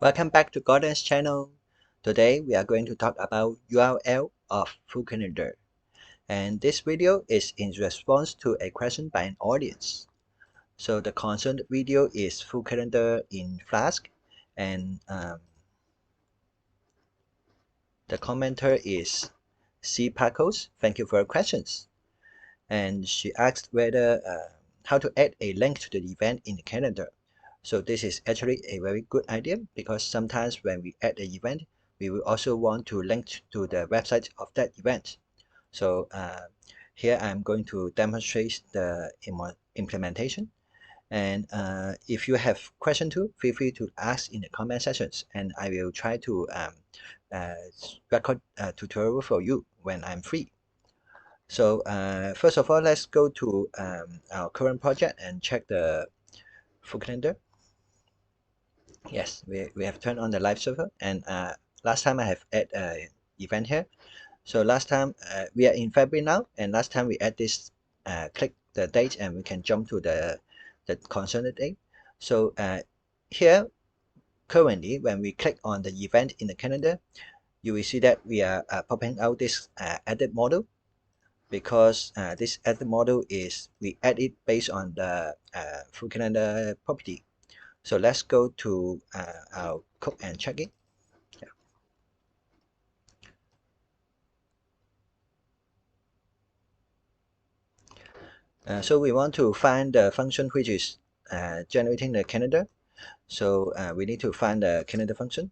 Welcome back to Gordon's channel. Today we are going to talk about URL of FullCalendar. And this video is in response to a question by an audience. So the concerned video is FullCalendar in Flask, and the commenter is C. Pacos. Thank you for your questions. And she asked whether how to add a link to the event in the calendar. So this is actually a very good idea because sometimes when we add an event, we will also want to link to the website of that event. So here I'm going to demonstrate the implementation. And if you have question too, feel free to ask in the comment sections, and I will try to record a tutorial for you when I'm free. So first of all, let's go to our current project and check the FullCalendar. Yes, we have turned on the live server, and last time I have add an event here. So last time we are in February now, and last time we add this, click the date, and we can jump to the concerned date. So here currently, when we click on the event in the calendar, you will see that we are popping out this edit model, because this edit model is we add it based on the FullCalendar property. So let's go to our code and check it. So we want to find the function which is generating the calendar. So we need to find the calendar function.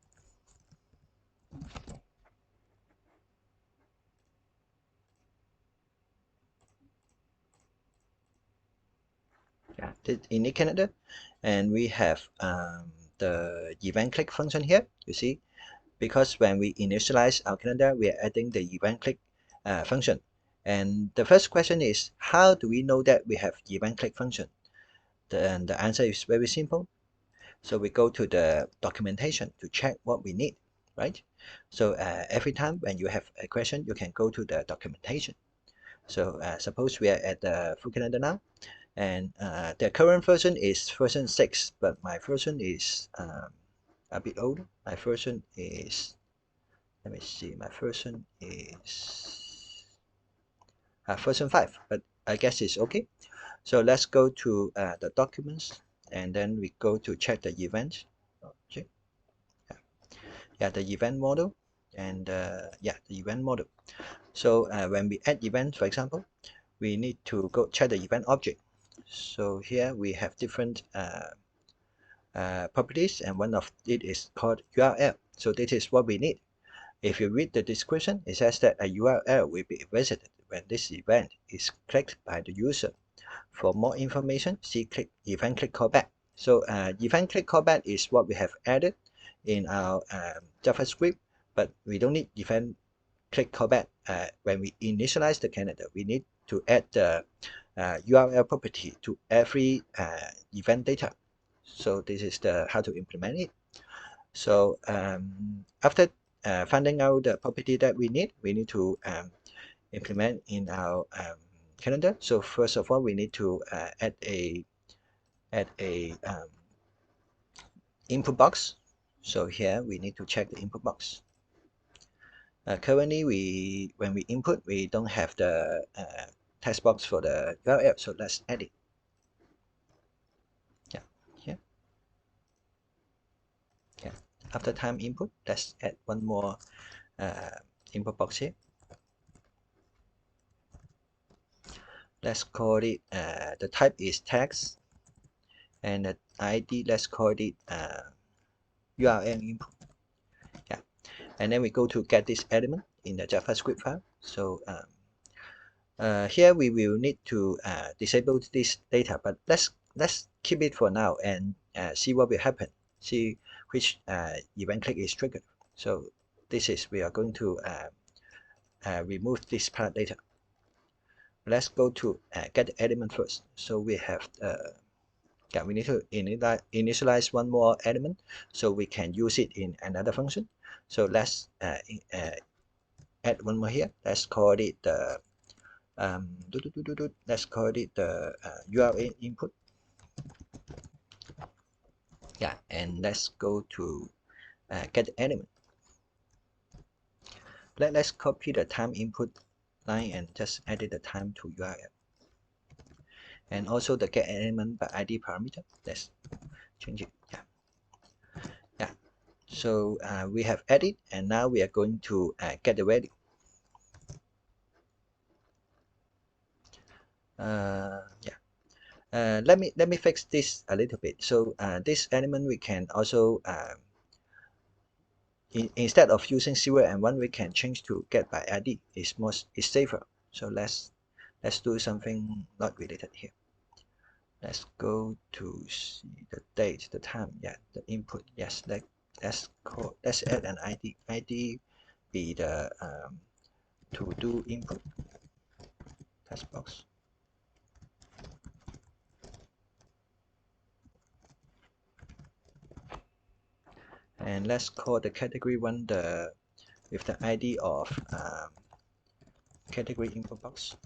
Yeah, this init calendar, and we have the event click function here. You see, because when we initialize our calendar, we are adding the event click function. And the first question is, how do we know that we have event click function? The answer is very simple. So we go to the documentation to check what we need, right? So every time when you have a question, you can go to the documentation. So suppose we are at the FullCalendar now, and the current version is version 6, but my version is a bit older. My version is, let me see, my version is version 5, but I guess it's okay. So let's go to the documents, and then we go to check the event. Okay. Yeah, the event model, and yeah, the event model. So when we add event, for example, we need to go check the event object. So here we have different properties, and one of it is called URL. So this is what we need. If you read the description, it says that a URL will be visited when this event is clicked by the user. For more information, see event click callback. So event click callback is what we have added in our JavaScript, but we don't need event click callback when we initialize the calendar. We need to add the URL property to every event data. So this is the how to implement it. So after finding out the property that we need to implement in our calendar. So first of all, we need to add a input box. So here we need to check the input box. Currently, when we input, we don't have the text box for the URL, so let's add it. Yeah, here. Yeah. After time input, let's add one more input box here. Let's call it the type is text, and the ID, let's call it URL input. Yeah, and then we go to get this element in the JavaScript file. So here we will need to disable this data, but let's keep it for now and see what will happen. See which event click is triggered. So this is we are going to remove this part data. Let's go to get the element first. So we have yeah, we need to initialize one more element so we can use it in another function. So let's add one more here. Let's call it the let's call it the URL input. Yeah, and let's go to get the element. Let's copy the time input line and just edit the time to URL. And also the get element by ID parameter. Let's change it. Yeah. So we have added, and now we are going to get the value. Let me fix this a little bit. So this element we can also instead of using 0 and 1, we can change to get by ID. It's safer. So let's do something not related here. Let's go to see the date, the time, the input. Yes, let's add an ID. ID be the to do input text box. And let's call the category one with the ID of category input box.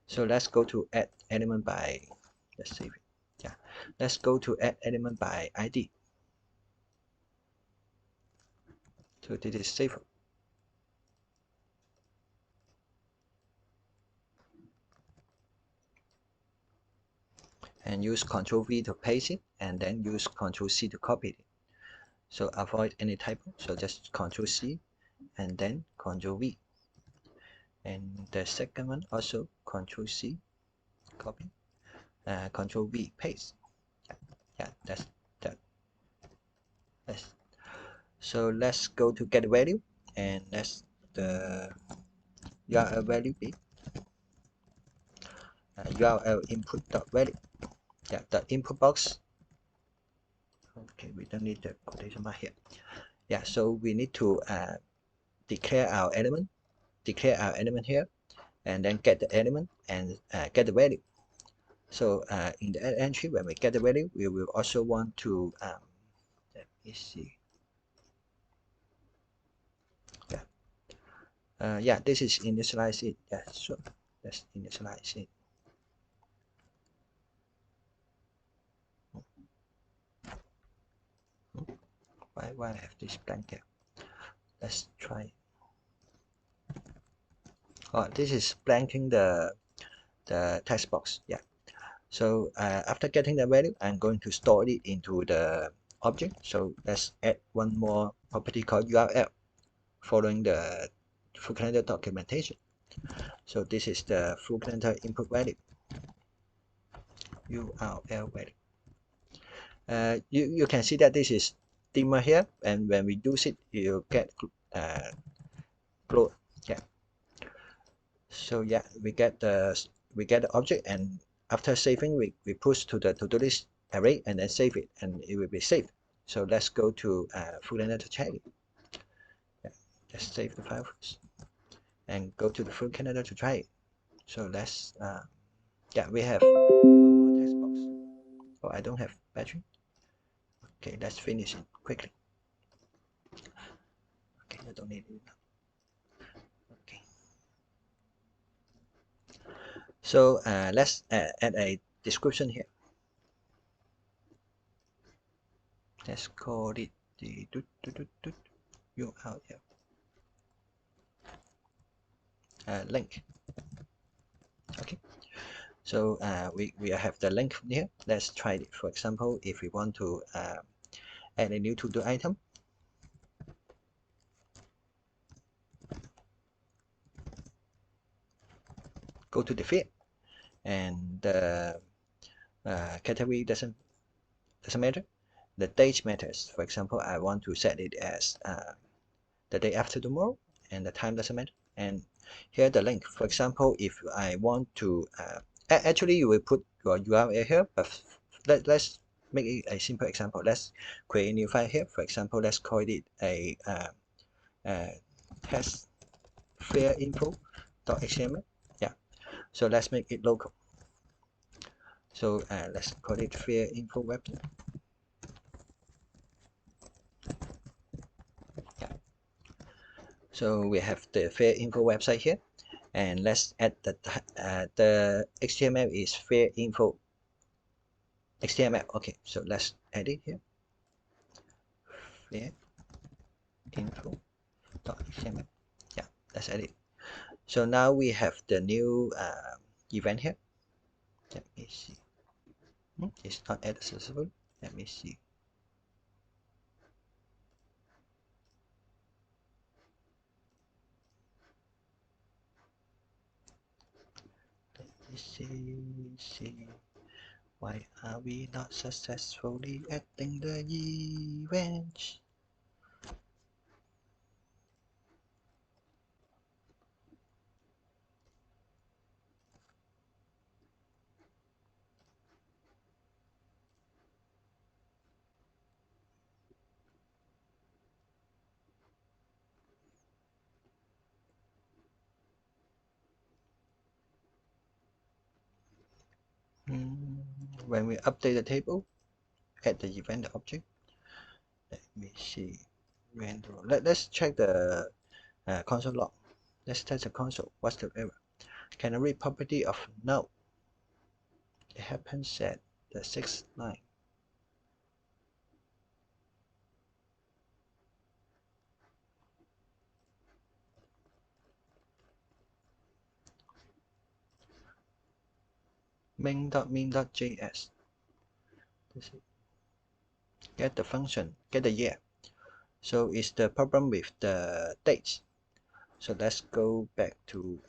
So let's go to add element by, let's save it. Let's go to add element by ID. So this is safer. And use Ctrl V to paste it, and then use Ctrl C to copy it. So avoid any typo. So just Ctrl C and then Ctrl V. And the second one also Ctrl C, copy, Ctrl V, paste. That's that. So let's go to get value, and let's the URL value be URL input dot value. The input box. Okay, we don't need the quotation mark here. So we need to declare our element here, and then get the element and get the value. So in the add entry, when we get the value, we will also want to let me see. This is initialize it. So let's initialize it. Why I have this blank here? Let's try. Oh, this is blanking the text box. So after getting the value, I'm going to store it into the object. So let's add one more property called URL following the FullCalendar documentation. So this is the FullCalendar input value, URL value. You can see that this is dimmer here, and when we use it, you get glow. So we get the object, and after saving, we push to the to-do list array and then save it, and it will be saved. So let's go to FullCalendar to check it. Let's save the file first and go to the FullCalendar to try it. So let's we have one more text box. Oh, I don't have battery. Okay, let's finish it quickly. Okay, I don't need it now. Okay. So let's add a description here. Let's call it the URL link. Okay. So we have the link here. Let's try it. For example, if we want to add a new to-do item, go to the field, and the category doesn't matter. The date matters. For example, I want to set it as the day after tomorrow, and the time doesn't matter. And here the link. For example, if I want to actually you will put your URL here, but let's make it a simple example. Let's create a new file here. For example, let's call it a test fair info.html. So let's make it local. So let's call it fair info website. So we have the fair info website here, and let's add the HTML is fair info HTML. Okay, so let's edit here. Here, info.html. Yeah, let's edit. So now we have the new event here. Let me see. It's not accessible. Let me see. Let me see. Why are we not successfully adding the events? When we update the table, add the event object. Let me see. Let's check the console log. Let's test the console. What's the error? Can I read property of no? It happens at the sixth line. main.min.js. Get the function, get the year. So it's the problem with the dates. So let's go back to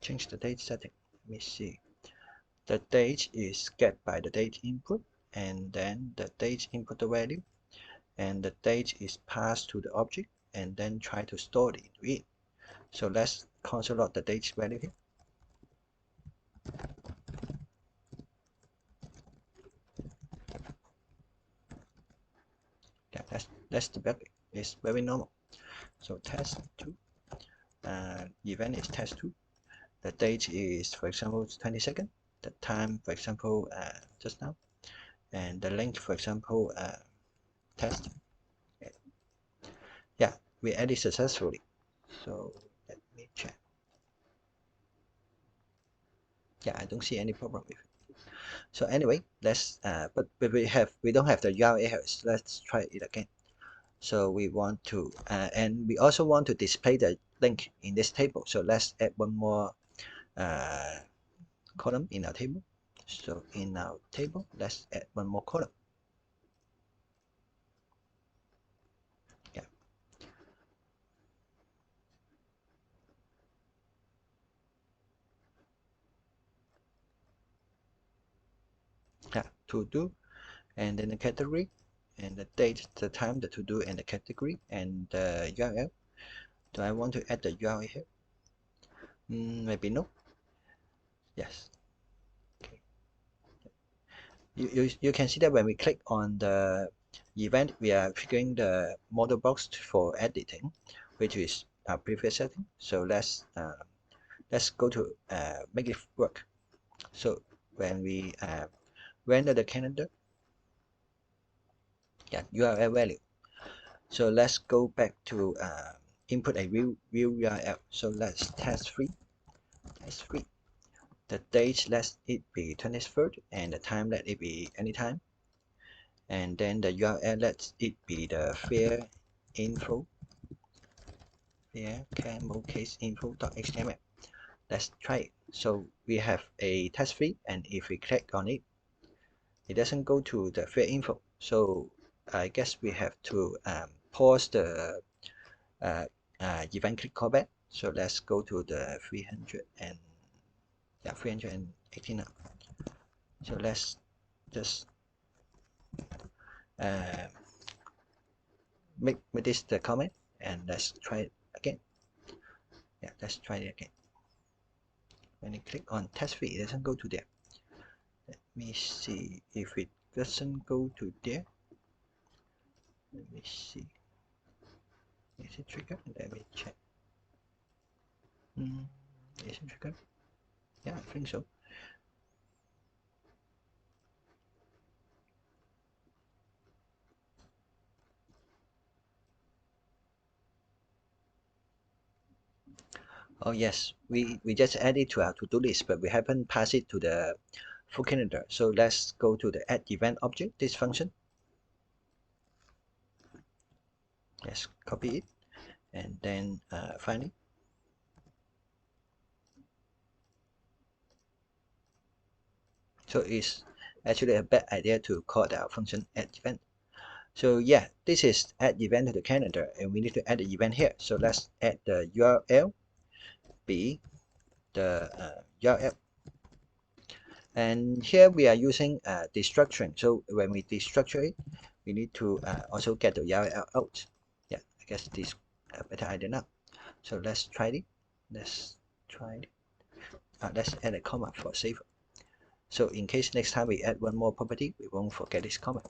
change the date setting. Let me see. The date is get by the date input, and then the date input the value, and the date is passed to the object, and then try to store it into it. So let's console log the date value here. Yeah, that's debugging. It's very normal. So test2, event is test2. The date is, for example, 22nd. The time, for example, just now, and the length, for example, test. Yeah, we added successfully. So let me check. Yeah, I don't see any problem with it. So anyway, let's but we don't have the URL errors. Let's try it again. So we want to and we also want to display the link in this table. So let's add one more column in our table. So in our table, let's add one more column. Yeah. Yeah, to do, and then the category, and the date, the time, the to do, and the category, and the URL. Do I want to add the URL here? Maybe no. Yes. Okay. You can see that when we click on the event, we are triggering the model box for editing, which is our previous setting. So let's go to make it work. So when we render the calendar, yeah, URL value. So let's go back to input a real URL. So let's test 3. The date, let it be 23rd, and the time, let it be anytime. And then the URL, let it be the fair info, camel case info.html. Let's try it. So we have a test 3, and if we click on it, it doesn't go to the fair info. So I guess we have to pause the event click callback. So let's go to the 318 now. So let's just make this the comment, and let's try it again. Yeah, let's try it again. When you click on test 3, it doesn't go to there. Let me see if it doesn't go to there. Let me see. Is it triggered? Let me check. Is it triggered? Yeah, I think so. Oh yes, we just added to our to-do list, but we haven't passed it to the FullCalendar. So let's go to the add event object, this function. Let's copy it and then find it. So it's actually a bad idea to call our function add event. So yeah, this is add event to the calendar, and we need to add the event here. So let's add the URL be the URL. And here we are using destructuring. So when we destructure it, we need to also get the URL out. Yeah, I guess this is a better idea now. So let's try it. Let's try it. Let's add a comma for safer. So in case next time we add one more property, we won't forget this comma.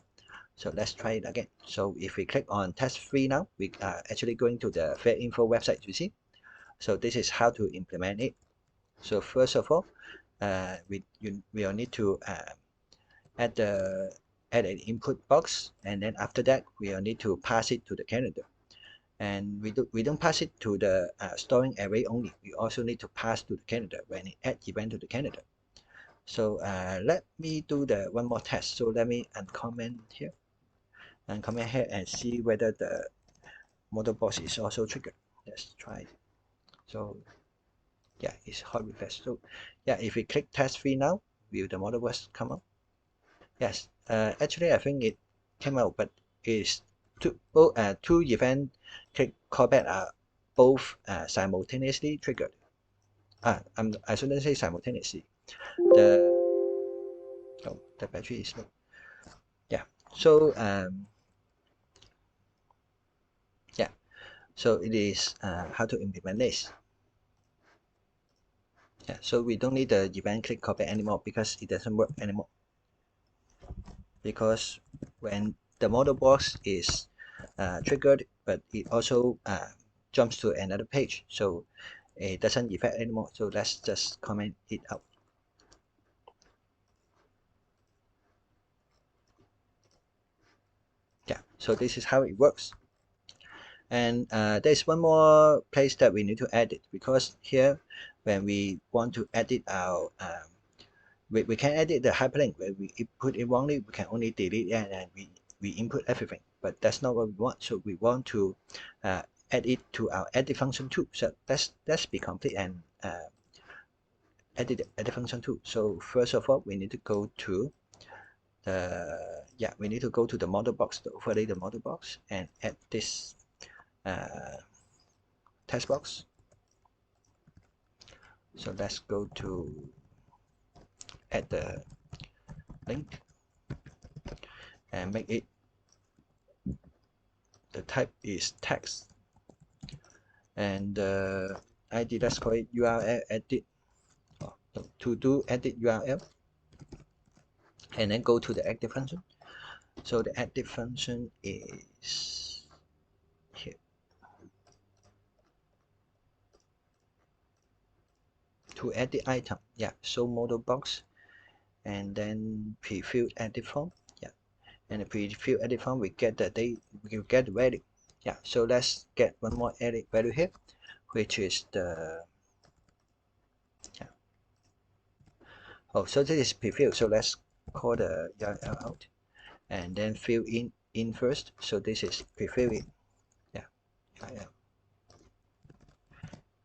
So let's try it again. So if we click on test 3 now, we are actually going to the fair info website, you see. So this is how to implement it. So first of all, we will need to add an input box, and then after that we will need to pass it to the calendar. And we don't pass it to the storing array only. We also need to pass to the calendar when it add event to the calendar. So let me do the one more test. So let me uncomment here and see whether the model box is also triggered. Let's try it. So yeah, it's hot refresh. So yeah, if we click test 3 now, will the model box come up? Yes, actually I think it came out, but it's two event click callback are both simultaneously triggered. I shouldn't say simultaneously. The battery is low. Yeah. So yeah. So it is how to implement this. Yeah. So we don't need the event click callback anymore because it doesn't work anymore. Because when the model box is triggered, but it also jumps to another page, so it doesn't affect anymore. So let's just comment it out. Yeah, so this is how it works. And there's one more place that we need to edit, because here when we want to edit our we can edit the hyperlink. When we put it wrongly, we can only delete it and we input everything, but that's not what we want. So we want to add it to our edit function too. So let's be complete and edit function too. So first of all, we need to go to the model box, to overlay the model box, and add this text box. So let's go to add the link and make it, the type is text, and ID, let's call it URL edit. To do edit URL, and then go to the active function. So the active function is here. To edit item, yeah, so model box, and then preview edit form, yeah, and the preview edit form we get the date, we will get the value. Yeah, so let's get one more edit value here, which is the so this is preview. So let's call the URL out and then fill in first. So this is preview it. Yeah,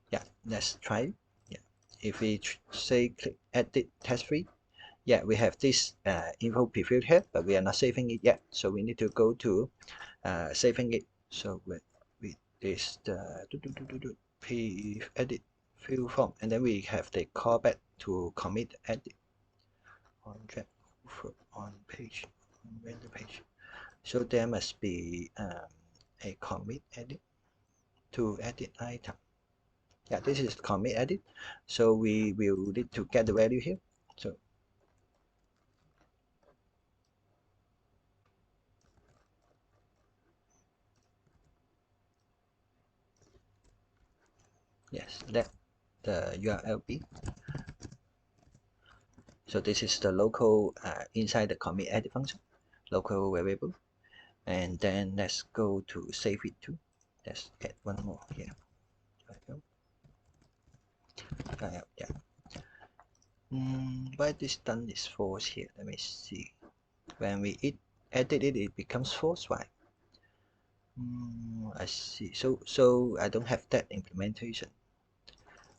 yeah, let's try it. Yeah, if we say click edit test 3, yeah, we have this info preview here, but we are not saving it yet. So we need to go to saving it. So with this edit fill form, and then we have the callback to commit edit on track on page, on render page. So there must be a commit edit to edit item. Yeah, this is commit edit. So we will need to get the value here. So yes, let the URL be. So this is the local inside the commit edit function, local variable. And then let's go to save it too. Let's get one more here. Yeah. Why this done is false here? Let me see. When we edit it, it becomes false. Why? I see. So I don't have that implementation.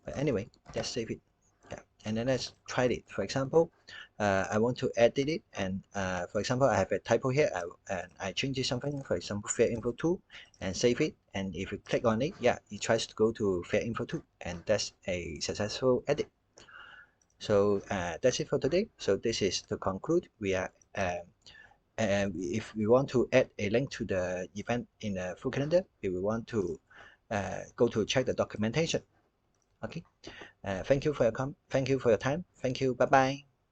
But anyway, let's save it. Yeah, and then let's try it. For example, I want to edit it, and for example, I have a typo here, and I change it something. For example, fair info 2, and save it. And if you click on it, yeah, it tries to go to fair info 2, and that's a successful edit. So that's it for today. So this is to conclude. We are and if we want to add a link to the event in the FullCalendar, we will want to go to check the documentation. Okay. Thank you for your time. Thank you. Bye bye.